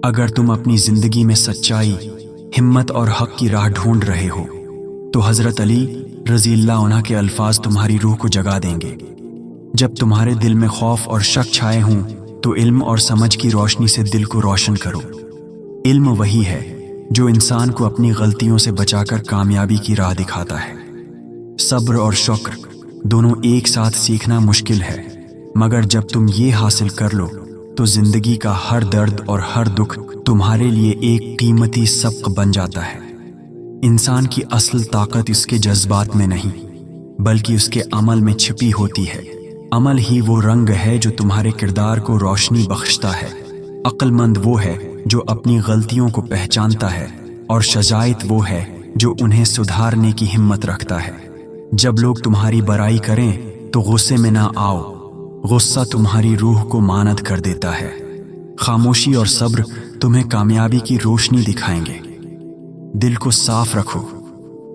اگر تم اپنی زندگی میں سچائی، ہمت اور حق کی راہ ڈھونڈ رہے ہو تو حضرت علی رضی اللہ عنہ کے الفاظ تمہاری روح کو جگا دیں گے۔ جب تمہارے دل میں خوف اور شک چھائے ہوں تو علم اور سمجھ کی روشنی سے دل کو روشن کرو۔ علم وہی ہے جو انسان کو اپنی غلطیوں سے بچا کر کامیابی کی راہ دکھاتا ہے۔ صبر اور شکر دونوں ایک ساتھ سیکھنا مشکل ہے، مگر جب تم یہ حاصل کر لو تو زندگی کا ہر درد اور ہر دکھ تمہارے لیے ایک قیمتی سبق بن جاتا ہے۔ انسان کی اصل طاقت اس کے جذبات میں نہیں بلکہ اس کے عمل میں چھپی ہوتی ہے۔ عمل ہی وہ رنگ ہے جو تمہارے کردار کو روشنی بخشتا ہے۔ عقل مند وہ ہے جو اپنی غلطیوں کو پہچانتا ہے، اور شجاعت وہ ہے جو انہیں سدھارنے کی ہمت رکھتا ہے۔ جب لوگ تمہاری برائی کریں تو غصے میں نہ آؤ، غصہ تمہاری روح کو ماند کر دیتا ہے۔ خاموشی اور صبر تمہیں کامیابی کی روشنی دکھائیں گے۔ دل کو صاف رکھو،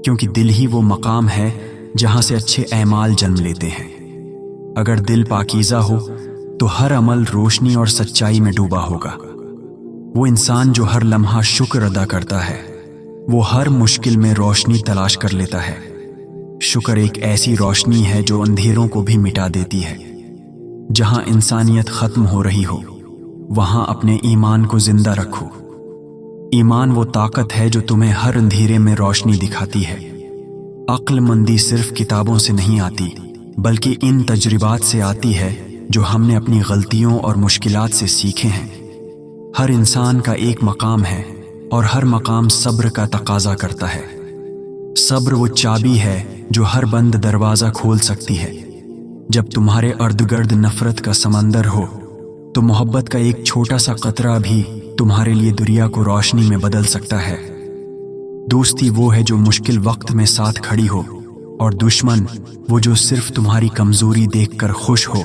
کیونکہ دل ہی وہ مقام ہے جہاں سے اچھے اعمال جنم لیتے ہیں۔ اگر دل پاکیزہ ہو تو ہر عمل روشنی اور سچائی میں ڈوبا ہوگا۔ وہ انسان جو ہر لمحہ شکر ادا کرتا ہے وہ ہر مشکل میں روشنی تلاش کر لیتا ہے۔ شکر ایک ایسی روشنی ہے جو اندھیروں کو بھی مٹا دیتی ہے۔ جہاں انسانیت ختم ہو رہی ہو وہاں اپنے ایمان کو زندہ رکھو۔ ایمان وہ طاقت ہے جو تمہیں ہر اندھیرے میں روشنی دکھاتی ہے۔ عقل مندی صرف کتابوں سے نہیں آتی بلکہ ان تجربات سے آتی ہے جو ہم نے اپنی غلطیوں اور مشکلات سے سیکھے ہیں۔ ہر انسان کا ایک مقام ہے اور ہر مقام صبر کا تقاضا کرتا ہے۔ صبر وہ چابی ہے جو ہر بند دروازہ کھول سکتی ہے۔ جب تمہارے ارد گرد نفرت کا سمندر ہو تو محبت کا ایک چھوٹا سا قطرہ بھی تمہارے لیے دریا کو روشنی میں بدل سکتا ہے۔ دوستی وہ ہے جو مشکل وقت میں ساتھ کھڑی ہو، اور دشمن وہ جو صرف تمہاری کمزوری دیکھ کر خوش ہو۔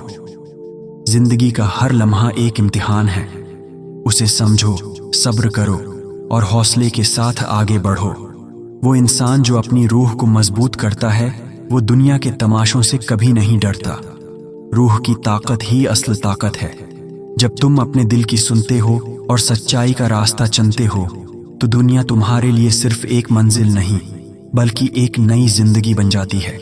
زندگی کا ہر لمحہ ایک امتحان ہے، اسے سمجھو، صبر کرو اور حوصلے کے ساتھ آگے بڑھو۔ وہ انسان جو اپنی روح کو مضبوط کرتا ہے وہ دنیا کے تماشوں سے کبھی نہیں ڈرتا۔ روح کی طاقت ہی اصل طاقت ہے۔ جب تم اپنے دل کی سنتے ہو اور سچائی کا راستہ چنتے ہو تو دنیا تمہارے لیے صرف ایک منزل نہیں بلکہ ایک نئی زندگی بن جاتی ہے۔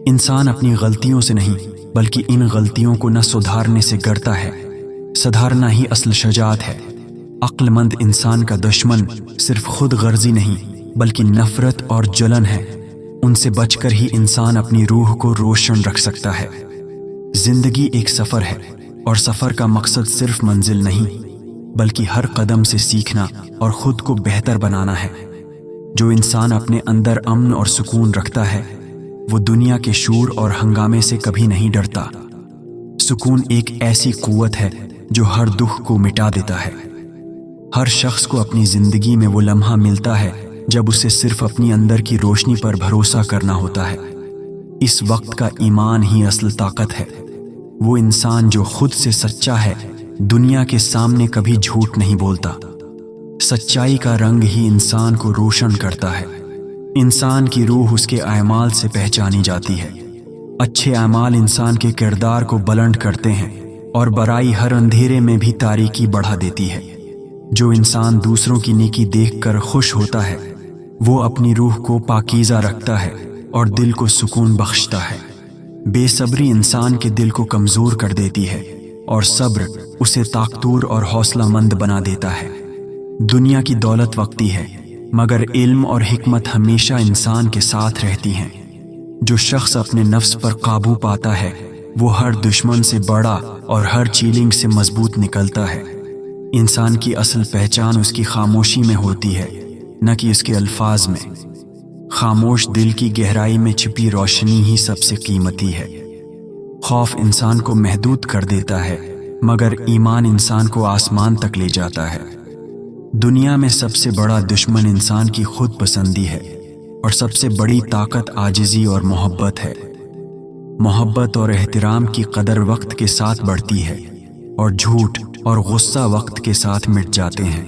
انسان اپنی غلطیوں سے نہیں بلکہ ان غلطیوں کو نہ سدھارنے سے ڈرتا ہے۔ سدھارنا ہی اصل شجاعت ہے۔ عقل مند انسان کا دشمن صرف خود غرضی نہیں بلکہ نفرت اور جلن ہے۔ ان سے بچ کر ہی انسان اپنی روح کو روشن رکھ سکتا ہے۔ زندگی ایک سفر ہے، اور سفر کا مقصد صرف منزل نہیں بلکہ ہر قدم سے سیکھنا اور خود کو بہتر بنانا ہے۔ جو انسان اپنے اندر امن اور سکون رکھتا ہے وہ دنیا کے شور اور ہنگامے سے کبھی نہیں ڈرتا۔ سکون ایک ایسی قوت ہے جو ہر دکھ کو مٹا دیتا ہے۔ ہر شخص کو اپنی زندگی میں وہ لمحہ ملتا ہے جب اسے صرف اپنی اندر کی روشنی پر بھروسہ کرنا ہوتا ہے۔ اس وقت کا ایمان ہی اصل طاقت ہے۔ وہ انسان جو خود سے سچا ہے دنیا کے سامنے کبھی جھوٹ نہیں بولتا۔ سچائی کا رنگ ہی انسان کو روشن کرتا ہے۔ انسان کی روح اس کے اعمال سے پہچانی جاتی ہے۔ اچھے اعمال انسان کے کردار کو بلند کرتے ہیں، اور برائی ہر اندھیرے میں بھی تاریکی بڑھا دیتی ہے۔ جو انسان دوسروں کی نیکی دیکھ کر خوش ہوتا ہے وہ اپنی روح کو پاکیزہ رکھتا ہے اور دل کو سکون بخشتا ہے۔ بے صبری انسان کے دل کو کمزور کر دیتی ہے، اور صبر اسے طاقتور اور حوصلہ مند بنا دیتا ہے۔ دنیا کی دولت وقتی ہے، مگر علم اور حکمت ہمیشہ انسان کے ساتھ رہتی ہیں۔ جو شخص اپنے نفس پر قابو پاتا ہے وہ ہر دشمن سے بڑا اور ہر چیلنج سے مضبوط نکلتا ہے۔ انسان کی اصل پہچان اس کی خاموشی میں ہوتی ہے، نہ کہ اس کے الفاظ میں۔ خاموش دل کی گہرائی میں چھپی روشنی ہی سب سے قیمتی ہے۔ خوف انسان کو محدود کر دیتا ہے، مگر ایمان انسان کو آسمان تک لے جاتا ہے۔ دنیا میں سب سے بڑا دشمن انسان کی خود پسندی ہے، اور سب سے بڑی طاقت عاجزی اور محبت ہے۔ محبت اور احترام کی قدر وقت کے ساتھ بڑھتی ہے، اور جھوٹ اور غصہ وقت کے ساتھ مٹ جاتے ہیں۔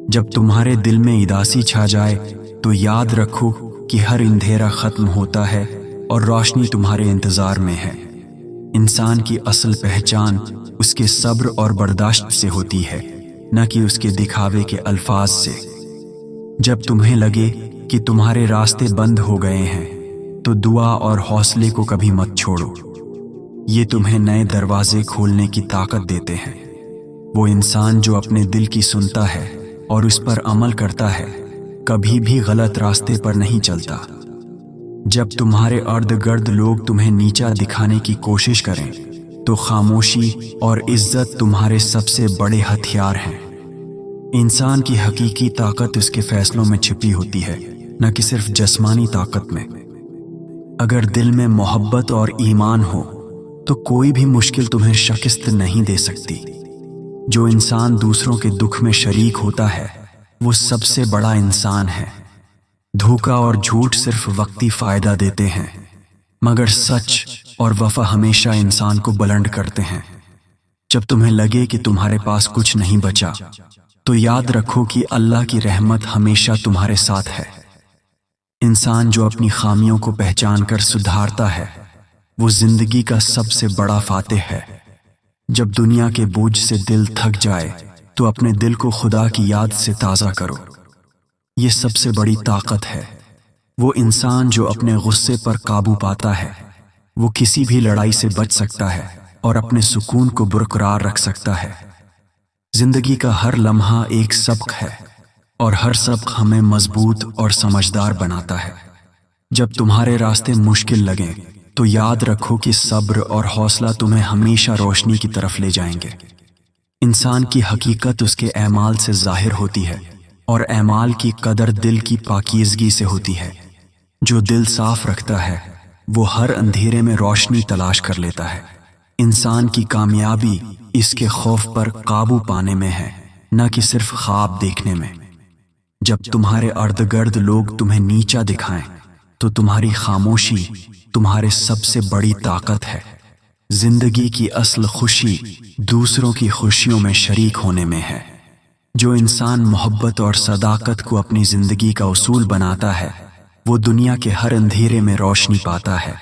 جب تمہارے دل میں اداسی چھا جائے تو یاد رکھو کہ ہر اندھیرا ختم ہوتا ہے اور روشنی تمہارے انتظار میں ہے۔ انسان کی اصل پہچان اس کے صبر اور برداشت سے ہوتی ہے۔ نہ کہ اس کے دکھاوے کے الفاظ سے۔ جب تمہیں لگے کہ تمہارے راستے بند ہو گئے ہیں تو دعا اور حوصلے کو کبھی مت چھوڑو، یہ تمہیں نئے دروازے کھولنے کی طاقت دیتے ہیں۔ وہ انسان جو اپنے دل کی سنتا ہے اور اس پر عمل کرتا ہے کبھی بھی غلط راستے پر نہیں چلتا۔ جب تمہارے ارد گرد لوگ تمہیں نیچا دکھانے کی کوشش کریں تو خاموشی اور عزت تمہارے سب سے بڑے ہتھیار ہیں۔ انسان کی حقیقی طاقت اس کے فیصلوں میں چھپی ہوتی ہے، نہ کہ صرف جسمانی طاقت میں۔ اگر دل میں محبت اور ایمان ہو تو کوئی بھی مشکل تمہیں شکست نہیں دے سکتی۔ جو انسان دوسروں کے دکھ میں شریک ہوتا ہے وہ سب سے بڑا انسان ہے۔ دھوکہ اور جھوٹ صرف وقتی فائدہ دیتے ہیں، مگر سچ اور وفا ہمیشہ انسان کو بلند کرتے ہیں۔ جب تمہیں لگے کہ تمہارے پاس کچھ نہیں بچا تو یاد رکھو کہ اللہ کی رحمت ہمیشہ تمہارے ساتھ ہے۔ انسان جو اپنی خامیوں کو پہچان کر سدھارتا ہے وہ زندگی کا سب سے بڑا فاتح ہے۔ جب دنیا کے بوجھ سے دل تھک جائے تو اپنے دل کو خدا کی یاد سے تازہ کرو، یہ سب سے بڑی طاقت ہے۔ وہ انسان جو اپنے غصے پر قابو پاتا ہے وہ کسی بھی لڑائی سے بچ سکتا ہے اور اپنے سکون کو برقرار رکھ سکتا ہے۔ زندگی کا ہر لمحہ ایک سبق ہے اور ہر سبق ہمیں مضبوط اور سمجھدار بناتا ہے۔ جب تمہارے راستے مشکل لگیں تو یاد رکھو کہ صبر اور حوصلہ تمہیں ہمیشہ روشنی کی طرف لے جائیں گے۔ انسان کی حقیقت اس کے اعمال سے ظاہر ہوتی ہے اور اعمال کی قدر دل کی پاکیزگی سے ہوتی ہے۔ جو دل صاف رکھتا ہے وہ ہر اندھیرے میں روشنی تلاش کر لیتا ہے۔ انسان کی کامیابی اس کے خوف پر قابو پانے میں ہے، نہ کہ صرف خواب دیکھنے میں۔ جب تمہارے ارد گرد لوگ تمہیں نیچا دکھائیں تو تمہاری خاموشی تمہارے سب سے بڑی طاقت ہے۔ زندگی کی اصل خوشی دوسروں کی خوشیوں میں شریک ہونے میں ہے۔ جو انسان محبت اور صداقت کو اپنی زندگی کا اصول بناتا ہے وہ دنیا کے ہر اندھیرے میں روشنی پاتا ہے۔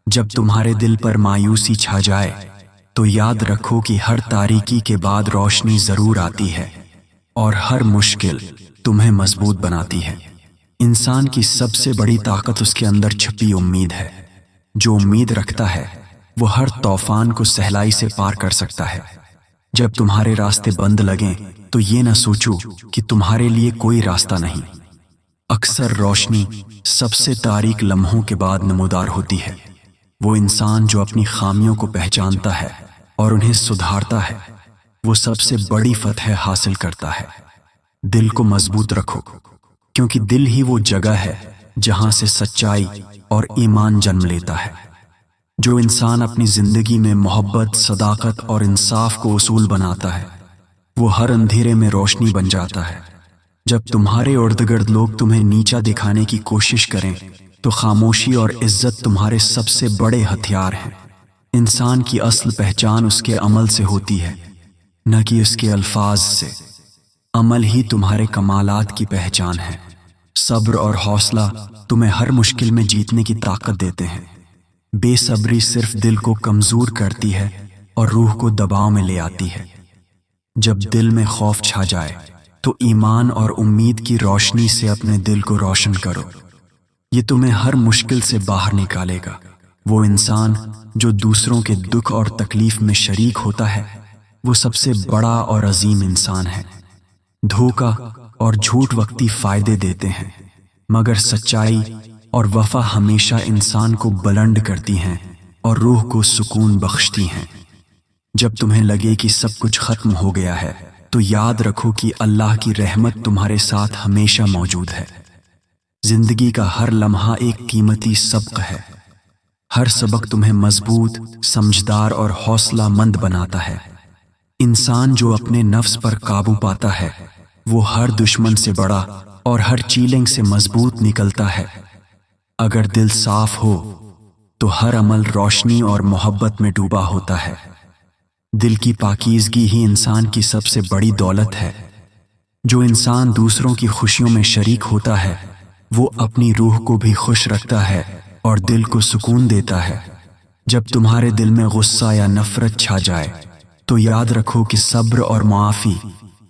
جب تمہارے دل پر مایوسی چھا جائے تو یاد رکھو کہ ہر تاریکی کے بعد روشنی ضرور آتی ہے اور ہر مشکل تمہیں مضبوط بناتی ہے۔ انسان کی سب سے بڑی طاقت اس کے اندر چھپی امید ہے۔ جو امید رکھتا ہے وہ ہر طوفان کو سہلائی سے پار کر سکتا ہے۔ جب تمہارے راستے بند لگیں تو یہ نہ سوچو کہ تمہارے لیے کوئی راستہ نہیں۔ اکثر روشنی سب سے تاریک لمحوں کے بعد نمودار ہوتی ہے۔ وہ انسان جو اپنی خامیوں کو پہچانتا ہے اور انہیں سدھارتا ہے وہ سب سے بڑی فتح حاصل کرتا ہے۔ دل کو مضبوط رکھو، کیونکہ دل ہی وہ جگہ ہے جہاں سے سچائی اور ایمان جنم لیتا ہے۔ جو انسان اپنی زندگی میں محبت، صداقت اور انصاف کو اصول بناتا ہے وہ ہر اندھیرے میں روشنی بن جاتا ہے۔ جب تمہارے ارد گرد لوگ تمہیں نیچا دکھانے کی کوشش کریں تو خاموشی اور عزت تمہارے سب سے بڑے ہتھیار ہیں۔ انسان کی اصل پہچان اس کے عمل سے ہوتی ہے، نہ کہ اس کے الفاظ سے۔ عمل ہی تمہارے کمالات کی پہچان ہے۔ صبر اور حوصلہ تمہیں ہر مشکل میں جیتنے کی طاقت دیتے ہیں۔ بے صبری صرف دل کو کمزور کرتی ہے اور روح کو دباؤ میں لے آتی ہے۔ جب دل میں خوف چھا جائے تو ایمان اور امید کی روشنی سے اپنے دل کو روشن کرو، یہ تمہیں ہر مشکل سے باہر نکالے گا۔ وہ انسان جو دوسروں کے دکھ اور تکلیف میں شریک ہوتا ہے وہ سب سے بڑا اور عظیم انسان ہے۔ دھوکہ اور جھوٹ وقتی فائدے دیتے ہیں، مگر سچائی اور وفا ہمیشہ انسان کو بلند کرتی ہیں اور روح کو سکون بخشتی ہیں۔ جب تمہیں لگے کہ سب کچھ ختم ہو گیا ہے تو یاد رکھو کہ اللہ کی رحمت تمہارے ساتھ ہمیشہ موجود ہے۔ زندگی کا ہر لمحہ ایک قیمتی سبق ہے۔ ہر سبق تمہیں مضبوط، سمجھدار اور حوصلہ مند بناتا ہے۔ انسان جو اپنے نفس پر قابو پاتا ہے وہ ہر دشمن سے بڑا اور ہر چیلنج سے مضبوط نکلتا ہے۔ اگر دل صاف ہو تو ہر عمل روشنی اور محبت میں ڈوبا ہوتا ہے۔ دل کی پاکیزگی ہی انسان کی سب سے بڑی دولت ہے۔ جو انسان دوسروں کی خوشیوں میں شریک ہوتا ہے وہ اپنی روح کو بھی خوش رکھتا ہے اور دل کو سکون دیتا ہے۔ جب تمہارے دل میں غصہ یا نفرت چھا جائے تو یاد رکھو کہ صبر اور معافی